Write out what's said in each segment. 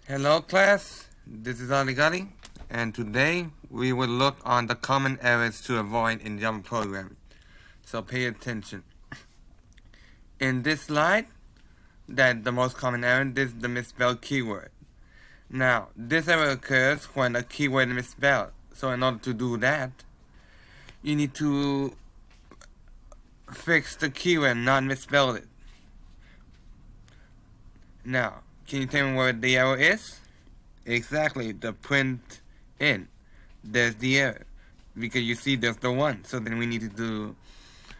Hello class, this is Aligari, and today we will look on the common errors to avoid in Java programming. So pay attention. In this slide, that the most common error, this is the misspelled keyword. Now, this error occurs when a keyword is misspelled. So in order to do that, you need to fix the keyword, not misspell it. Now, can you tell me what the error is? Exactly, the print in. There's the error. Because you see there's the 1. So then we need to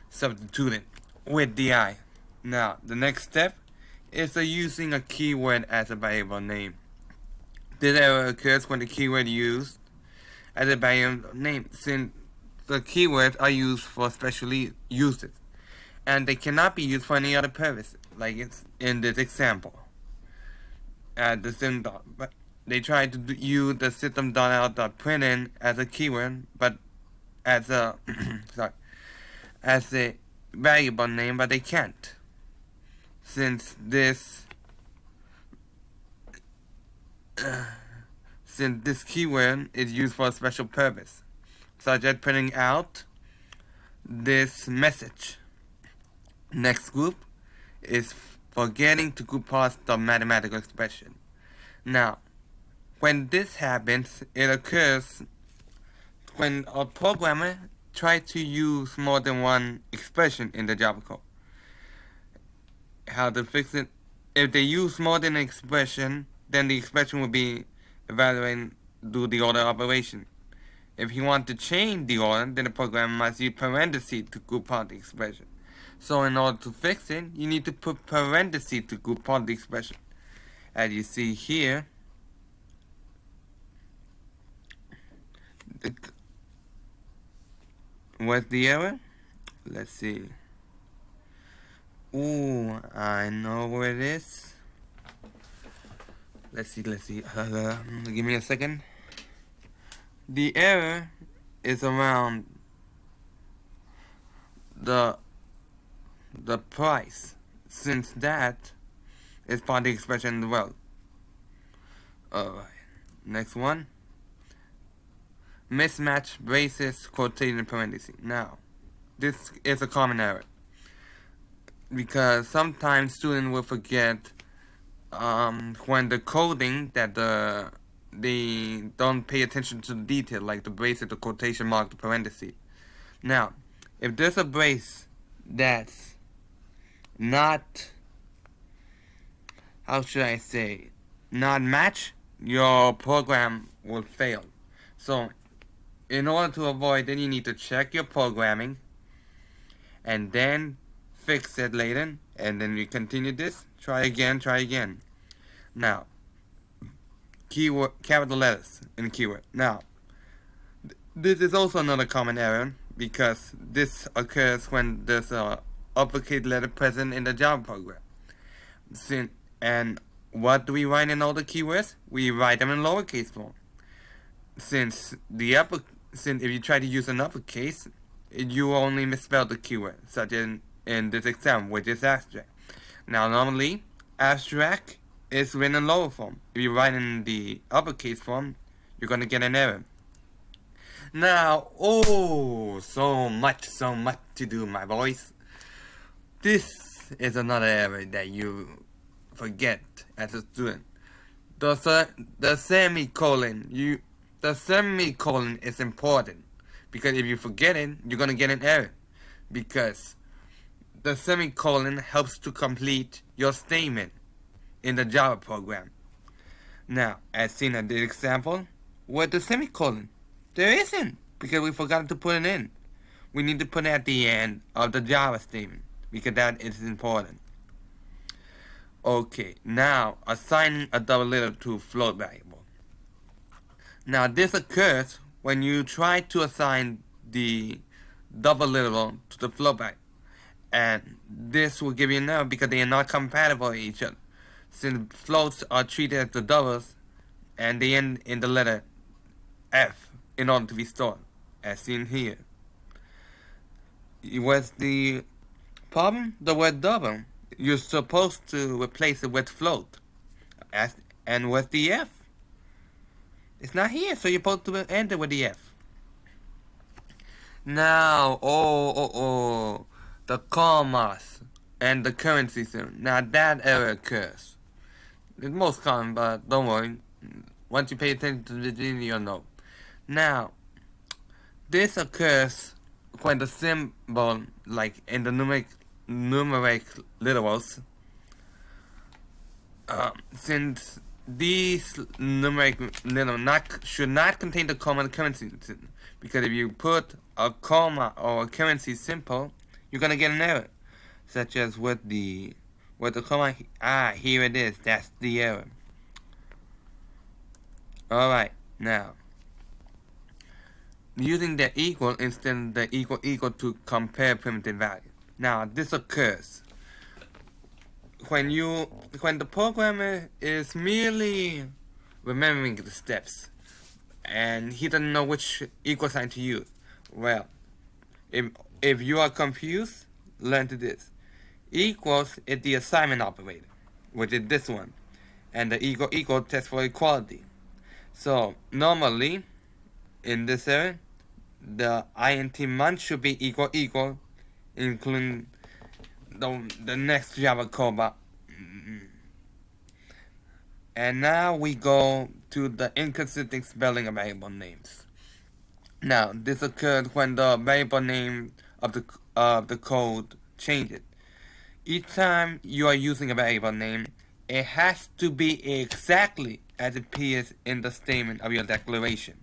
substitute it with the I. Now, the next step is using a keyword as a variable name. This error occurs when the keyword used as a variable name, since the keywords are used for special uses, and they cannot be used for any other purpose, like it's in this example. The system dot, but they try to use the system.out.println as a keyword, but as a sorry, as a variable name, but they can't, since this keyword is used for a special purpose, such as printing out this message. Next group is forgetting to group parse the mathematical expression. Now, when this happens, it occurs when a programmer tries to use more than one expression in the Java code. How to fix it? If they use more than an expression, then the expression will be evaluated do the order operation. If you want to change the order, then the programmer must use parentheses to group out the expression. So in order to fix it, you need to put parentheses to group out the expression. As you see here, what's the error? Let's see. Ooh, I know where it is. Let's see. Give me a second. The error is around the price, since that is part of the expression as well. Alright, next one. Mismatch braces, quotation, parentheses. Now, this is a common error, because sometimes students will forget when the coding that they don't pay attention to the detail, like the braces, the quotation mark, the parentheses. Now, if there's a brace that's not, how should I say, not match, your program will fail. So, in order to avoid that, you need to check your programming and then fix it later, and then you continue this, try again. Now, keyword, capital letters in keyword. Now, this is also another common error, because this occurs when there's a uppercase letter present in the Java program. And what do we write in all the keywords? We write them in lowercase form. Since if you try to use an uppercase, you only misspell the keyword, such in this example, which is abstract. Now, normally, abstract is written in lower form. If you write in the uppercase form, you're going to get an error. Now, so much to do, my boys. This is another error that you forget as a student. The semicolon is important, because if you forget it, you're going to get an error, because the semicolon helps to complete your statement in the Java program. Now, as seen in this example, where's the semicolon? There isn't, because we forgot to put it in. We need to put it at the end of the Java statement, because that is important. Okay, now assigning a double literal to float variable. Now, this occurs when you try to assign the double literal to the float variable, and this will give you an error because they are not compatible with each other, since floats are treated as the doubles and they end in the letter F in order to be stored, as seen here. What's the problem? The word double. You're supposed to replace it with float, as And what's the F? It's not here, so you're supposed to end it with the F. Now, the commas and the currency soon. Now that error occurs. It's most common, but don't worry. Once you pay attention to the video, you'll know. Now, this occurs when the symbol, like in the numeric literals, since these numeric literals should not contain the comma and currency, because if you put a comma or a currency symbol, you're gonna get an error, such as with the comma. Here it is. That's the error. All right, now using the equal instead of the equal to compare primitive values. Now this occurs when the programmer is merely remembering the steps and he doesn't know which equal sign to use. Well, if you are confused, learn to this. Equals is the assignment operator, which is this one, and the equal tests for equality. So normally in this area, the int month should be equal, including the next Java code. And now we go to the inconsistent spelling of variable names. Now this occurs when the variable name of the code changes. Each time you are using a variable name, it has to be exactly as it appears in the statement of your declaration.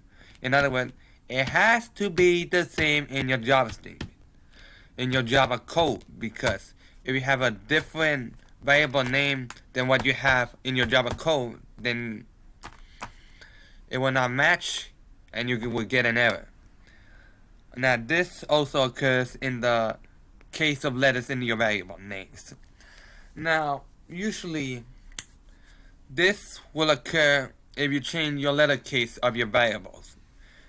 In other words, it has to be the same in your Java statement, in your Java code, because if you have a different variable name than what you have in your Java code, then it will not match and you will get an error. Now this also occurs in the case of letters in your variable names. Now usually this will occur if you change your letter case of your variables.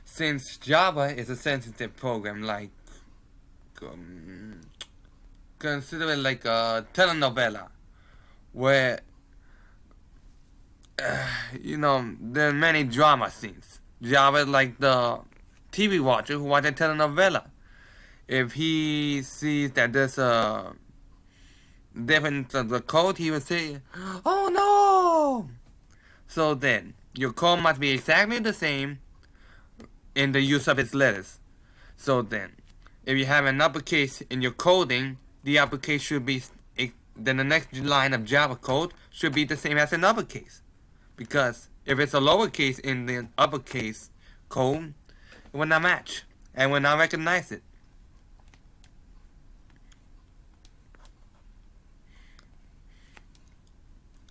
Since Java is a sensitive program, like consider it like a telenovela, where there are many drama scenes. Java is like the TV watcher who watches a telenovela. If he sees that there's a difference of the code, he will say, "Oh no!" So then, your code must be exactly the same in the use of its letters. So then, if you have an uppercase in your coding, the uppercase should be, then the next line of Java code should be the same as an uppercase. Because if it's a lowercase in the uppercase code, it will not match and will not recognize it.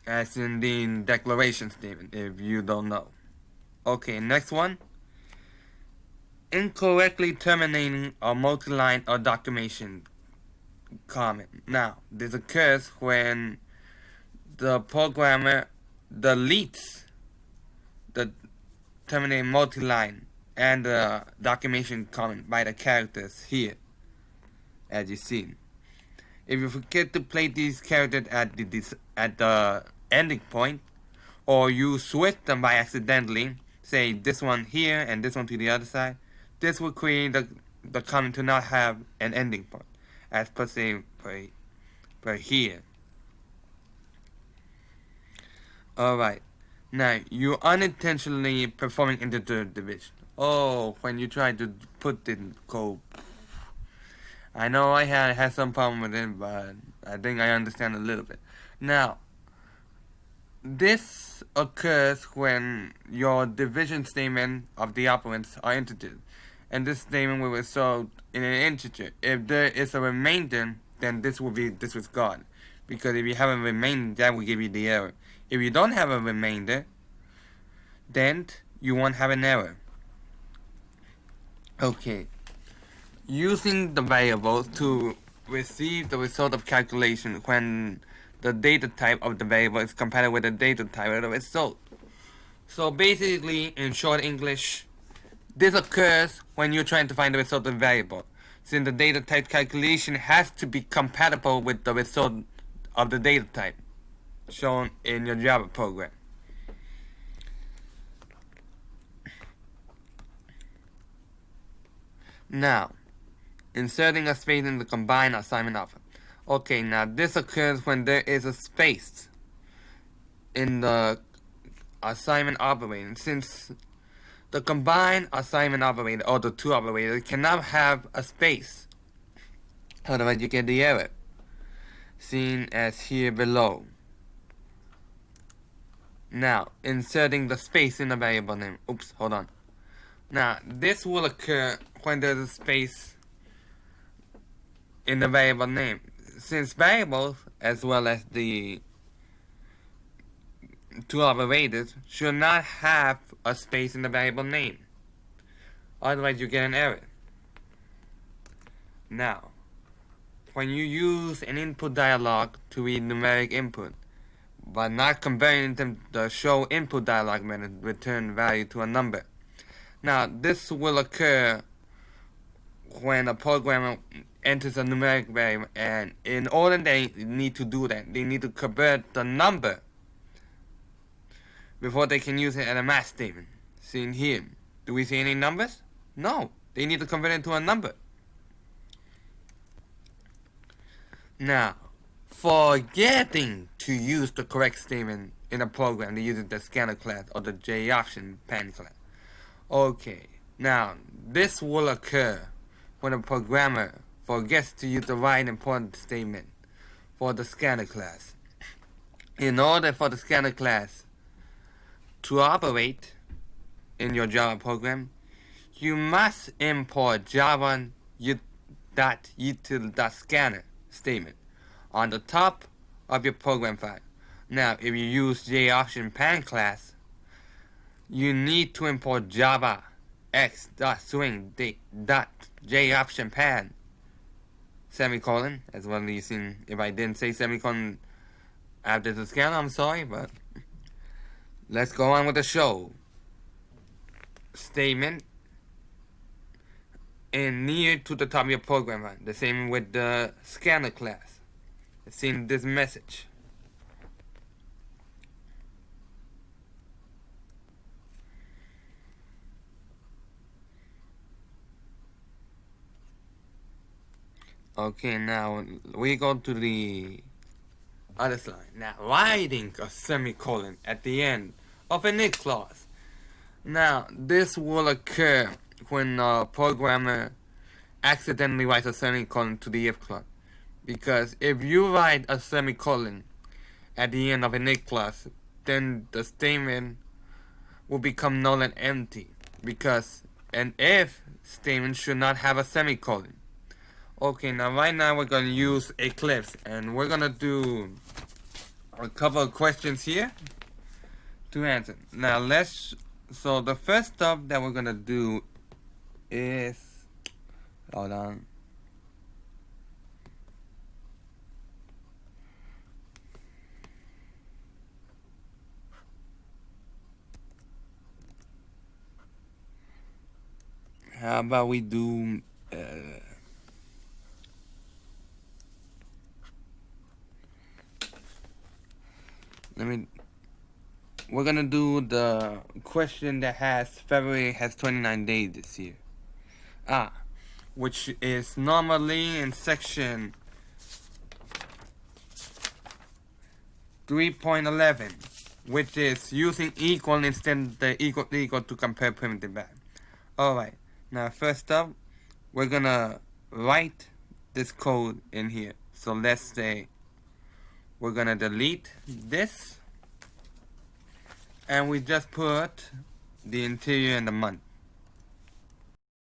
As in the declaration statement, if you don't know. Okay, next one. Incorrectly terminating a multi-line or documentation comment. Now, this occurs when the programmer deletes the terminating multi-line and the documentation comment by the characters here, as you see. If you forget to place these characters at the ending point, or you switch them by accidentally, say this one here and this one to the other side, this will create the comment to not have an ending point, as per se per here. Alright, now you unintentionally performing integer division. Oh, when you try to put in code. I know I had some problem with it, but I think I understand a little bit. Now, this occurs when your division statement of the operands are integers, and this statement will result in an integer. If there is a remainder, then this will be disregarded, because if you have a remainder, that will give you the error. If you don't have a remainder, then you won't have an error. Okay. Using the variables to receive the result of calculation when the data type of the variable is compatible with the data type of the result. So basically, in short English, this occurs when you're trying to find the result of the variable, since the data type calculation has to be compatible with the result of the data type shown in your Java program. Now, inserting a space in the combined assignment operator. Okay, now this occurs when there is a space in the assignment operator. Since the combined assignment operator, or the two operators, cannot have a space, otherwise you get the error, seen as here below. Now, inserting the space in the variable name. Oops, hold on. Now, this will occur when there's a space in the variable name. Since variables, as well as the two operators, should not have a space in the variable name. Otherwise, you get an error. Now, when you use an input dialog to read numeric input, but not converting to the show input dialog method, return value to a number. Now, this will occur when a programmer enters a numeric variable, and in order they need to do that, they need to convert the number before they can use it as a math statement. Seen here. Do we see any numbers? No. They need to convert it to a number. Now, forgetting to use the correct statement in a program, they use the scanner class or the JOption pan class. Okay, now this will occur when a programmer forgets to use the right important statement for the scanner class. In order for the scanner class to operate in your Java program, you must import java.util.scanner statement on the top of your program file. Now, if you use JOption pan class, you need to import java x.swing.jOptionPan semicolon, as well as if I didn't say semicolon after the scanner, I'm sorry, but let's go on with the show. Statement and near to the top of your program file. The same with the scanner class. Seen this message. Okay, now we go to the other slide. Now, writing a semicolon at the end of an if clause. Now, this will occur when a programmer accidentally writes a semicolon to the if clause. Because if you write a semicolon at the end of an if clause, then the statement will become null and empty. Because an if statement should not have a semicolon. Okay, now right now we're going to use Eclipse, and we're going to do a couple of questions here to answer. Now so the first stuff that we're going to do is, hold on. How about we do, we're gonna do the question that has February has 29 days this year. Which is normally in section 3.11, which is using equal instead of the equal to compare primitive value. Alright, now first up, we're gonna write this code in here. So let's say we're gonna delete this, and we just put the interior and the month.